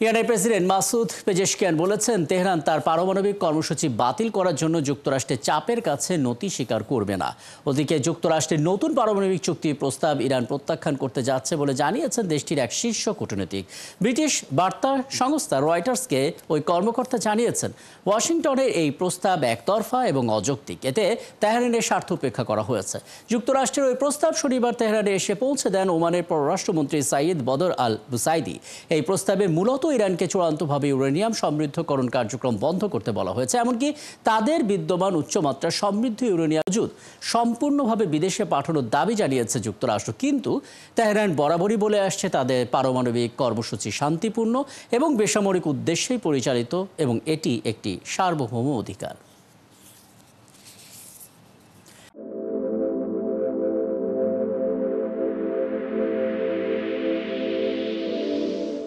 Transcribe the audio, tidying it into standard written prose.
ইরানের president Masoud Pezeshkian বলেছেন, Tehran তার পারমাণবিক কর্মসূচি বাতিল করার জন্য যুক্তরাষ্ট্রের চাপের কাছে নতি স্বীকার করবে না। ওদিকে যুক্তরাষ্ট্রের নতুন পারমাণবিক চুক্তির প্রস্তাব ইরান প্রত্যাখ্যান করতে যাচ্ছে বলে জানিয়েছেন দেশটির এক শীর্ষ কূটনীতিক। ব্রিটিশ বার্তা সংস্থা রয়টার্সকে ওই কর্মকর্তা জানিয়েছেন, ওয়াশিংটনের এই প্রস্তাব একতরফা এবং অযৌক্তিক। এতে তেহরানের স্বার্থ উপেক্ষা করা হয়েছে। যুক্তরাষ্ট্রের ওই প্রস্তাব শনিবার তেহরানে এসে পৌঁছে দেন ওমানের পররাষ্ট্রমন্ত্রী সাইদ বদর আল বুসাইদি। এই প্রস্তাবে মূলত ইরানকে চূড়ান্তভাবে ইউরেনিয়াম সমৃদ্ধকরণ কার্যক্রম বন্ধ করতে বলা হয়েছে। এমনকি তাদের বিদ্যমান উচ্চমাত্রা সমৃদ্ধ ইউরেনিয়াম মজুদ সম্পূর্ণভাবে বিদেশে পাঠানোর দাবি জানিয়েছে যুক্তরাষ্ট্র। কিন্তু তেহরান বরাবরই বলে আসছে, তাদের পারমাণবিক কর্মসূচি শান্তিপূর্ণ এবং বেসামরিক উদ্দেশ্যেই পরিচালিত এবং এটি একটি সার্বভৌম অধিকার।